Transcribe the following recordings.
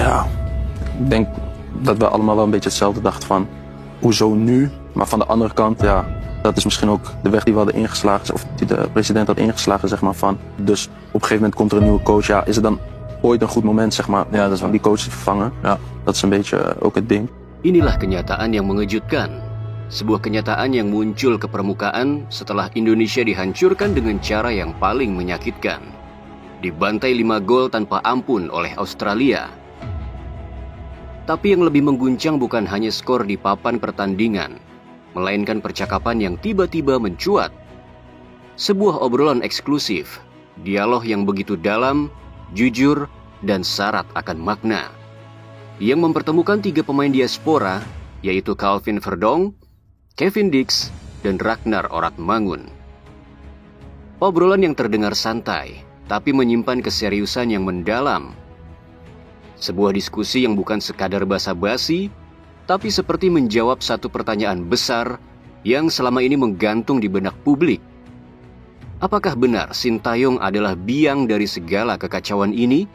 Ja, ik denk dat we allemaal wel een beetje hetzelfde dachten van, hoezo nu? Maar van de andere kant, ja, dat is misschien ook de weg die we hadden ingeslagen, of die de president had ingeslagen, zeg maar, van. Dus op een gegeven moment komt er een nieuwe coach, ja, is het dan ooit een goed moment, zeg maar, Ja, dat is om die coach te vervangen? Ja. Dat is een beetje ook het ding. Inilah kenyataan yang mengejutkan. Sebuah kenyataan yang muncul ke permukaan setelah Indonesia dihancurkan dengan cara yang paling menyakitkan. Dibantai 5 gol tanpa ampun oleh Australia. Tapi yang lebih mengguncang bukan hanya skor di papan pertandingan, melainkan percakapan yang tiba-tiba mencuat. Sebuah obrolan eksklusif, dialog yang begitu dalam, jujur, dan syarat akan makna. Yang mempertemukan 3 pemain diaspora, yaitu Calvin Verdong, Kevin Dix, dan Ragnar Oratmangun. Obrolan yang terdengar santai, tapi menyimpan keseriusan yang mendalam. Sebuah diskusi yang bukan sekadar basa-basi, tapi seperti menjawab satu pertanyaan besar yang selama ini menggantung di benak publik. Apakah benar Sintayong adalah biang dari segala kekacauan ini?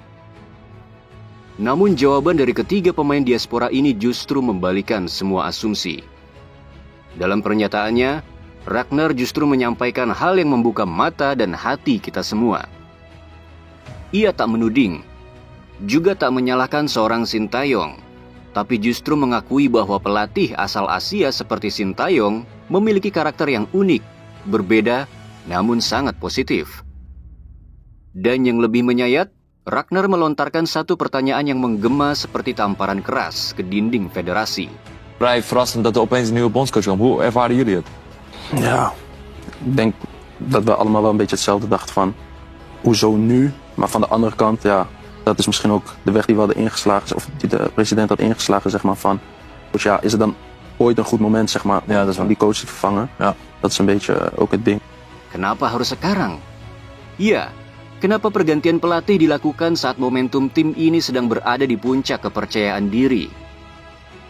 Namun jawaban dari ketiga pemain diaspora ini justru membalikan semua asumsi. Dalam pernyataannya, Ragnar justru menyampaikan hal yang membuka mata dan hati kita semua. Ia tak menuding, juga tak menyalahkan seorang Sintayong, tapi justru mengakui bahwa pelatih asal Asia seperti Sintayong memiliki karakter yang unik, berbeda, namun sangat positif. Dan yang lebih menyayat, Ragnar melontarkan satu pertanyaan yang menggema seperti tamparan keras ke dinding federasi. Vrij verrassend dat er opeens een nieuwe bondscoach kwam. Hoe ervaren jullie het? Ja, ik denk dat we allemaal wel een beetje hetzelfde dachten van, hoezo nu? Maar van de andere kant, ja, dat is misschien ook de weg die we hadden ingeslagen, of die de president had ingeslagen, zeg maar, van, dus ja, is het dan ooit een goed moment, zeg maar, Ja, dat is om die coach te vervangen? Ja. Dat is een beetje ook het ding. Kenapa harus sekarang? Ya, kenapa pergantian pelatih dilakukan saat momentum tim ini sedang berada di puncak kepercayaan diri?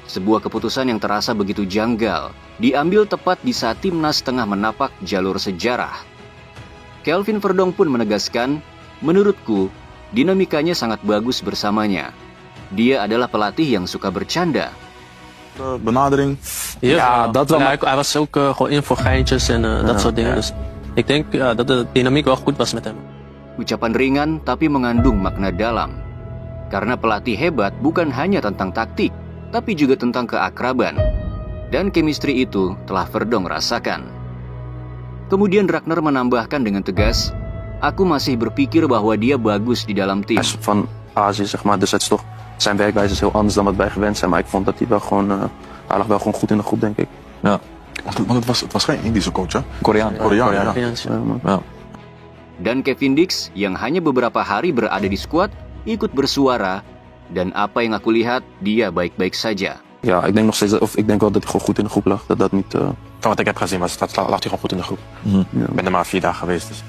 Sebuah keputusan yang terasa begitu janggal, diambil tepat di saat timnas tengah menapak jalur sejarah. Kelvin Verdong pun menegaskan, menurutku, dinamikanya sangat bagus bersamanya. Dia adalah pelatih yang suka bercanda. Benadering. Ja, dat wel. Maar hij was ook gewoon in voor geintjes en dat soort dingen. Dus ik denk dat de dynamiek wel goed was met hem. Ucapan ringan tapi mengandung makna dalam. Karena pelatih hebat bukan hanya tentang taktik, tapi juga tentang keakraban. Dan chemistry itu telah Verdong rasakan. Kemudian Ragnar menambahkan dengan tegas, aku masih berpikir bahwa dia bagus di dalam tim. Hij is van Azië, zeg maar, dus het is toch, zijn werkwijze is heel anders dan wat wij gewend zijn, maar ik vond dat hij wel gewoon, hij lag wel gewoon goed in de groep, denk ik. Ja. Want het was geen Indische coach, hè? Koreaan. Koreaan, ja. Ja. Dan Kevin Dix yang hanya beberapa hari berada di skuad ikut bersuara, dan apa yang aku lihat, dia baik-baik saja. Ja, ik denk nog steeds, of ik denk wel dat hij gewoon goed in de groep lag, dat dat niet... Van wat ik heb gezien lag hij gewoon goed in de groep. Ja. Ik ben er maar 4 dagen geweest. Dus.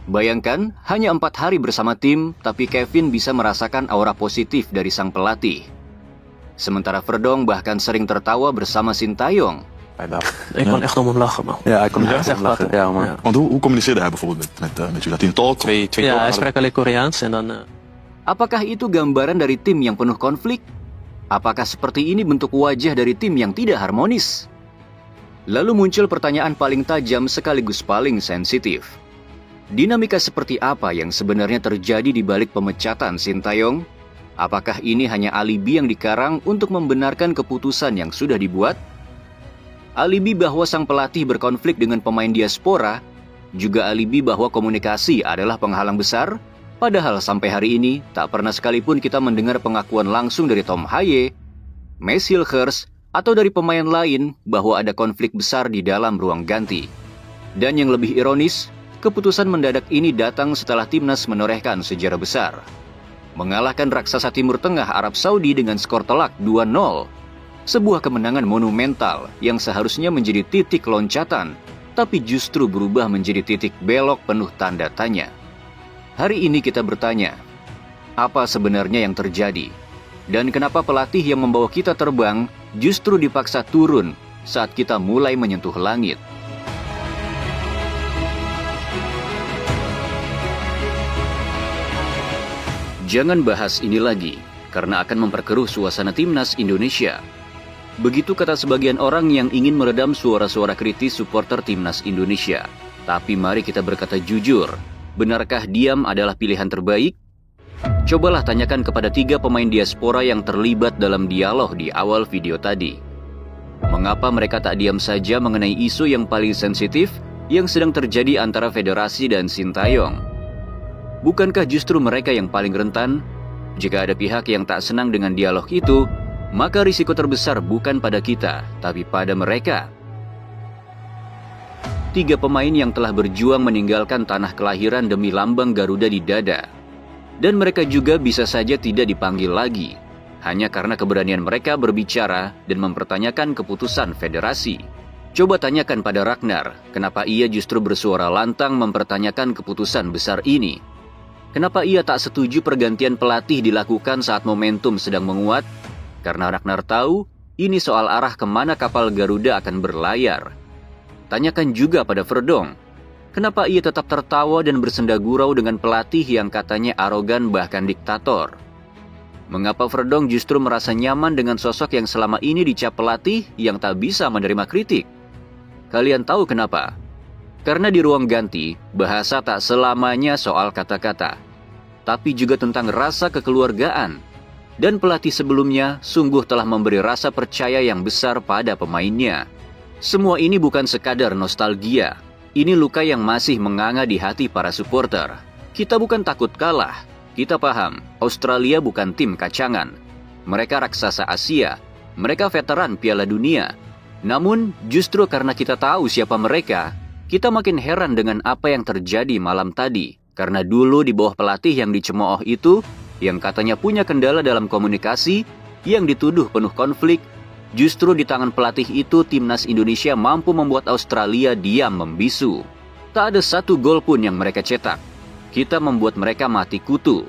Bayangkan, hanya 4 hari bersama tim, tapi Kevin bisa merasakan aura positif dari sang pelatih. Sementara Verdong bahkan sering tertawa bersama Sintayong. Ik kon echt om hem lachen, man. Ja, hij kon Ja, echt echt lachen. lachen. Ja, man. Ja. Want hoe communiceerde hij bijvoorbeeld met jullie? Had hij een tolk? Twee Ja, hij tolken spreekt alleen Koreaans en dan... Apakah itu gambaran dari tim yang penuh konflik? Apakah seperti ini bentuk wajah dari tim yang tidak harmonis? Lalu muncul pertanyaan paling tajam sekaligus paling sensitif. Dinamika seperti apa yang sebenarnya terjadi di balik pemecatan Sintayong? Apakah ini hanya alibi yang dikarang untuk membenarkan keputusan yang sudah dibuat? Alibi bahwa sang pelatih berkonflik dengan pemain diaspora, juga alibi bahwa komunikasi adalah penghalang besar? Padahal sampai hari ini, tak pernah sekalipun kita mendengar pengakuan langsung dari Tom Haye, Mes Hilgers, atau dari pemain lain bahwa ada konflik besar di dalam ruang ganti. Dan yang lebih ironis, keputusan mendadak ini datang setelah timnas menorehkan sejarah besar. Mengalahkan raksasa Timur Tengah Arab Saudi dengan skor telak 2-0. Sebuah kemenangan monumental yang seharusnya menjadi titik loncatan, tapi justru berubah menjadi titik belok penuh tanda tanya. Hari ini kita bertanya, apa sebenarnya yang terjadi? Dan kenapa pelatih yang membawa kita terbang justru dipaksa turun saat kita mulai menyentuh langit? Jangan bahas ini lagi. karena akan memperkeruh suasana timnas Indonesia. Begitu kata sebagian orang yang ingin meredam suara-suara kritis supporter timnas Indonesia. Tapi mari kita berkata jujur, benarkah diam adalah pilihan terbaik? Cobalah tanyakan kepada 3 pemain diaspora yang terlibat dalam dialog di awal video tadi. Mengapa mereka tak diam saja mengenai isu yang paling sensitif yang sedang terjadi antara federasi dan Sintayong? Bukankah justru mereka yang paling rentan? Jika ada pihak yang tak senang dengan dialog itu, maka risiko terbesar bukan pada kita, tapi pada mereka. 3 pemain yang telah berjuang meninggalkan tanah kelahiran demi lambang Garuda di dada. Dan mereka juga bisa saja tidak dipanggil lagi, hanya karena keberanian mereka berbicara dan mempertanyakan keputusan federasi. Coba tanyakan pada Ragnar, kenapa ia justru bersuara lantang mempertanyakan keputusan besar ini? Kenapa ia tak setuju pergantian pelatih dilakukan saat momentum sedang menguat? Karena Ragnar tahu, ini soal arah kemana kapal Garuda akan berlayar. Tanyakan juga pada Verdong, kenapa ia tetap tertawa dan bersenda gurau dengan pelatih yang katanya arogan bahkan diktator? Mengapa Verdong justru merasa nyaman dengan sosok yang selama ini dicap pelatih yang tak bisa menerima kritik? Kalian tahu kenapa? Karena di ruang ganti, bahasa tak selamanya soal kata-kata, tapi juga tentang rasa kekeluargaan. Dan pelatih sebelumnya sungguh telah memberi rasa percaya yang besar pada pemainnya. Semua ini bukan sekadar nostalgia. Ini luka yang masih menganga di hati para supporter. Kita bukan takut kalah. Kita paham, Australia bukan tim kacangan. Mereka raksasa Asia. Mereka veteran Piala Dunia. Namun, justru karena kita tahu siapa mereka, kita makin heran dengan apa yang terjadi malam tadi. Karena dulu di bawah pelatih yang dicemooh itu, yang katanya punya kendala dalam komunikasi, yang dituduh penuh konflik, justru di tangan pelatih itu timnas Indonesia mampu membuat Australia diam membisu. Tak ada satu gol pun yang mereka cetak. Kita membuat mereka mati kutu.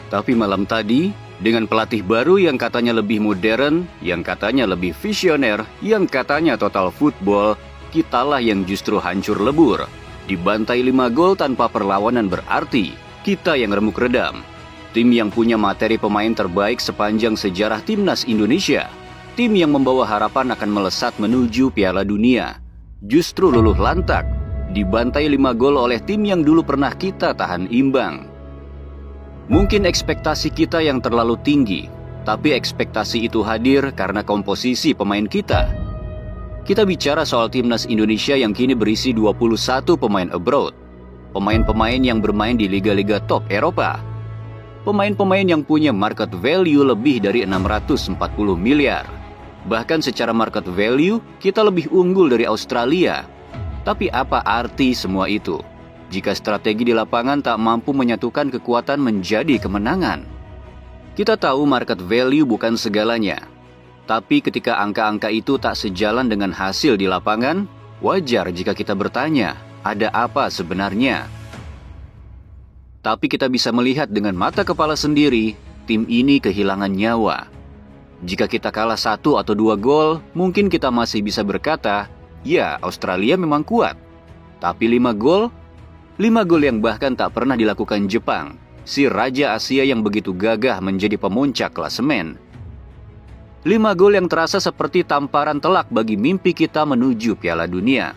Tapi malam tadi, dengan pelatih baru yang katanya lebih modern, yang katanya lebih visioner, yang katanya total football, kitalah yang justru hancur lebur. Dibantai 5 gol tanpa perlawanan berarti, kita yang remuk redam. Tim yang punya materi pemain terbaik sepanjang sejarah timnas Indonesia. Tim yang membawa harapan akan melesat menuju Piala Dunia. Justru luluh lantak, dibantai 5 gol oleh tim yang dulu pernah kita tahan imbang. Mungkin ekspektasi kita yang terlalu tinggi, tapi ekspektasi itu hadir karena komposisi pemain kita. Kita bicara soal timnas Indonesia yang kini berisi 21 pemain abroad. Pemain-pemain yang bermain di liga-liga top Eropa. Pemain-pemain yang punya market value lebih dari 640 miliar. Bahkan secara market value, kita lebih unggul dari Australia. Tapi apa arti semua itu jika strategi di lapangan tak mampu menyatukan kekuatan menjadi kemenangan? Kita tahu market value bukan segalanya. Tapi ketika angka-angka itu tak sejalan dengan hasil di lapangan, wajar jika kita bertanya, ada apa sebenarnya? Tapi kita bisa melihat dengan mata kepala sendiri, tim ini kehilangan nyawa. Jika kita kalah 1 atau 2 gol, mungkin kita masih bisa berkata, ya Australia memang kuat. Tapi 5 gol yang bahkan tak pernah dilakukan Jepang, si Raja Asia yang begitu gagah menjadi pemuncak klasemen. 5 gol yang terasa seperti tamparan telak bagi mimpi kita menuju Piala Dunia.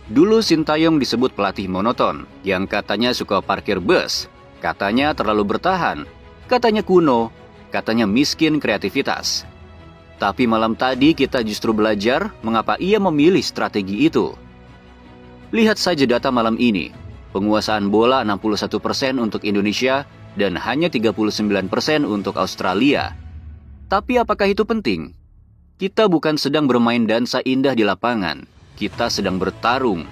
Dulu Sintayong disebut pelatih monoton, yang katanya suka parkir bus, katanya terlalu bertahan, katanya kuno, katanya miskin kreativitas. Tapi malam tadi kita justru belajar mengapa ia memilih strategi itu. Lihat saja data malam ini. Penguasaan bola 61% untuk Indonesia dan hanya 39% untuk Australia. Tapi apakah itu penting? Kita bukan sedang bermain dansa indah di lapangan. Kita sedang bertarung.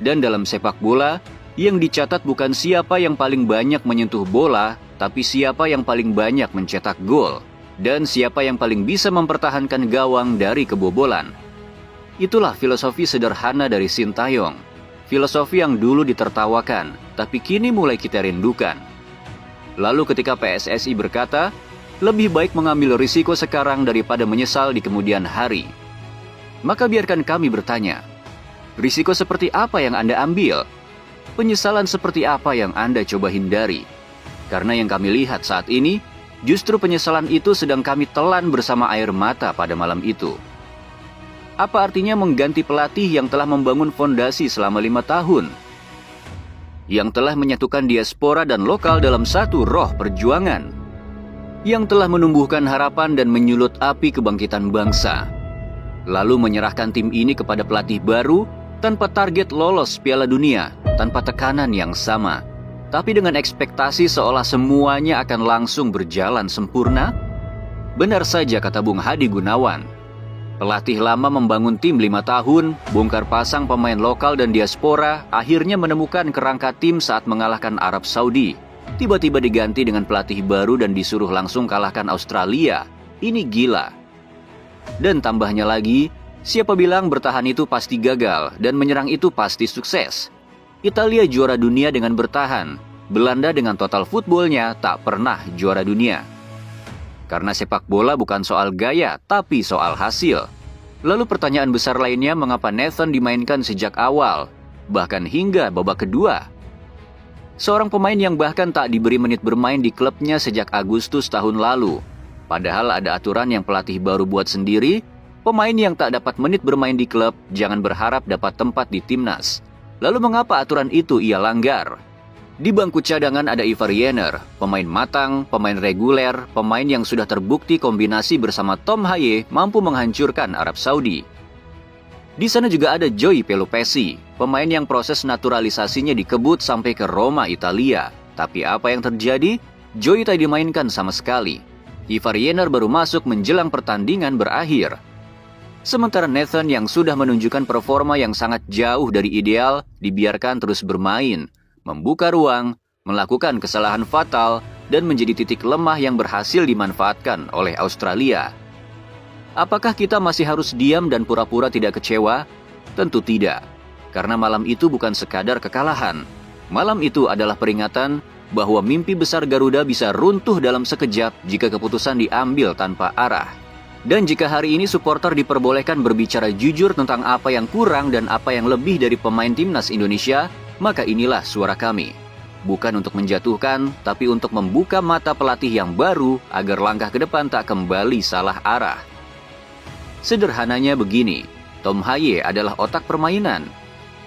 Dan dalam sepak bola, yang dicatat bukan siapa yang paling banyak menyentuh bola, tapi siapa yang paling banyak mencetak gol. Dan siapa yang paling bisa mempertahankan gawang dari kebobolan. Itulah filosofi sederhana dari Sintayong. Filosofi yang dulu ditertawakan, tapi kini mulai kita rindukan. Lalu ketika PSSI berkata, Lebih baik mengambil risiko sekarang daripada menyesal di kemudian hari. Maka biarkan kami bertanya, risiko seperti apa yang Anda ambil? Penyesalan seperti apa yang Anda coba hindari? Karena yang kami lihat saat ini, justru penyesalan itu sedang kami telan bersama air mata pada malam itu. Apa artinya mengganti pelatih yang telah membangun fondasi selama 5 tahun? Yang telah menyatukan diaspora dan lokal dalam satu roh perjuangan. Yang telah menumbuhkan harapan dan menyulut api kebangkitan bangsa. Lalu menyerahkan tim ini kepada pelatih baru tanpa target lolos Piala Dunia, tanpa tekanan yang sama. Tapi dengan ekspektasi seolah semuanya akan langsung berjalan sempurna? Benar saja kata Bung Hadi Gunawan. Pelatih lama membangun tim 5 tahun, bongkar pasang pemain lokal dan diaspora, akhirnya menemukan kerangka tim saat mengalahkan Arab Saudi. Tiba-tiba diganti dengan pelatih baru dan disuruh langsung kalahkan Australia. Ini gila. Dan tambahnya lagi, siapa bilang bertahan itu pasti gagal dan menyerang itu pasti sukses? Italia juara dunia dengan bertahan. Belanda dengan total footballnya tak pernah juara dunia. Karena sepak bola bukan soal gaya, tapi soal hasil. Lalu pertanyaan besar lainnya, mengapa Nathan dimainkan sejak awal, bahkan hingga babak kedua? Seorang pemain yang bahkan tak diberi menit bermain di klubnya sejak Agustus tahun lalu. Padahal ada aturan yang pelatih baru buat sendiri, pemain yang tak dapat menit bermain di klub jangan berharap dapat tempat di timnas. Lalu mengapa aturan itu ia langgar? Di bangku cadangan ada Ivar Jenner, pemain matang, pemain reguler, pemain yang sudah terbukti kombinasi bersama Tom Haye mampu menghancurkan Arab Saudi. Di sana juga ada Joey Pelupesi, pemain yang proses naturalisasinya dikebut sampai ke Roma, Italia. Tapi apa yang terjadi? Joey tak dimainkan sama sekali. Ivar Jenner baru masuk menjelang pertandingan berakhir. Sementara Nathan yang sudah menunjukkan performa yang sangat jauh dari ideal, dibiarkan terus bermain, membuka ruang, melakukan kesalahan fatal, dan menjadi titik lemah yang berhasil dimanfaatkan oleh Australia. Apakah kita masih harus diam dan pura-pura tidak kecewa? Tentu tidak, karena malam itu bukan sekadar kekalahan. Malam itu adalah peringatan bahwa mimpi besar Garuda bisa runtuh dalam sekejap jika keputusan diambil tanpa arah. Dan jika hari ini supporter diperbolehkan berbicara jujur tentang apa yang kurang dan apa yang lebih dari pemain timnas Indonesia, maka inilah suara kami. Bukan untuk menjatuhkan, tapi untuk membuka mata pelatih yang baru agar langkah ke depan tak kembali salah arah. Sederhananya begini, Tom Haye adalah otak permainan.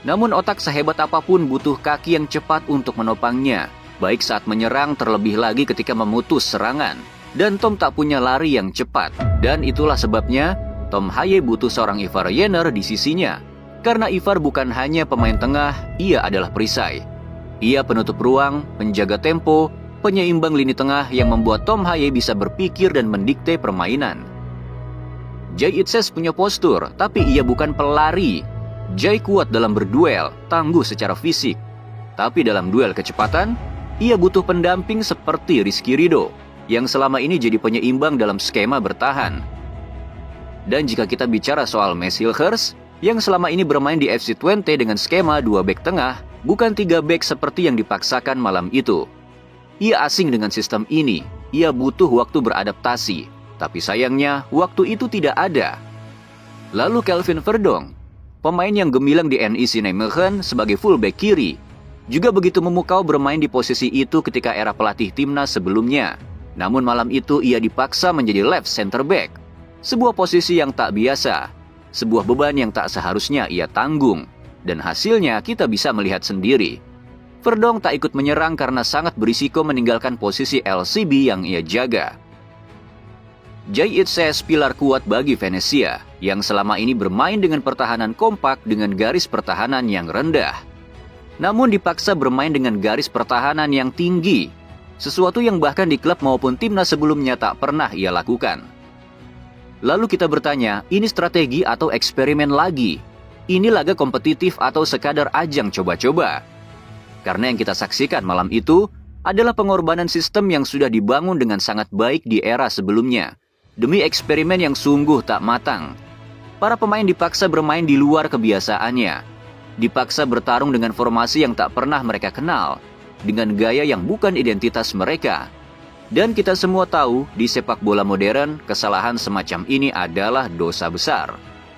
Namun otak sehebat apapun butuh kaki yang cepat untuk menopangnya, baik saat menyerang terlebih lagi ketika memutus serangan. Dan Tom tak punya lari yang cepat, dan itulah sebabnya Tom Haye butuh seorang Ivar Jenner di sisinya. Karena Ivar bukan hanya pemain tengah, ia adalah perisai. Ia penutup ruang, penjaga tempo, penyeimbang lini tengah yang membuat Tom Haye bisa berpikir dan mendikte permainan. Jay Itzes punya postur, tapi ia bukan pelari. Jay kuat dalam berduel, tangguh secara fisik. Tapi dalam duel kecepatan, ia butuh pendamping seperti Rizky Ridho, yang selama ini jadi penyeimbang dalam skema bertahan. Dan jika kita bicara soal Mes Hilgers, yang selama ini bermain di FC Twente dengan skema 2 bek tengah, bukan 3 bek seperti yang dipaksakan malam itu. Ia asing dengan sistem ini, ia butuh waktu beradaptasi, tapi sayangnya waktu itu tidak ada. Lalu Kelvin Verdonk, pemain yang gemilang di NEC Nijmegen sebagai fullback kiri, juga begitu memukau bermain di posisi itu ketika era pelatih timnas sebelumnya. Namun malam itu ia dipaksa menjadi left center back, sebuah posisi yang tak biasa, sebuah beban yang tak seharusnya ia tanggung, dan hasilnya kita bisa melihat sendiri. Verdonk tak ikut menyerang karena sangat berisiko meninggalkan posisi LCB yang ia jaga. Jay Itzes pilar kuat bagi Venezia, yang selama ini bermain dengan pertahanan kompak dengan garis pertahanan yang rendah. Namun dipaksa bermain dengan garis pertahanan yang tinggi, sesuatu yang bahkan di klub maupun timnas sebelumnya tak pernah ia lakukan. Lalu kita bertanya, ini strategi atau eksperimen lagi? Ini laga kompetitif atau sekadar ajang coba-coba? Karena yang kita saksikan malam itu adalah pengorbanan sistem yang sudah dibangun dengan sangat baik di era sebelumnya, demi eksperimen yang sungguh tak matang. Para pemain dipaksa bermain di luar kebiasaannya, dipaksa bertarung dengan formasi yang tak pernah mereka kenal, dengan gaya yang bukan identitas mereka. Dan kita semua tahu, di sepak bola modern, kesalahan semacam ini adalah dosa besar.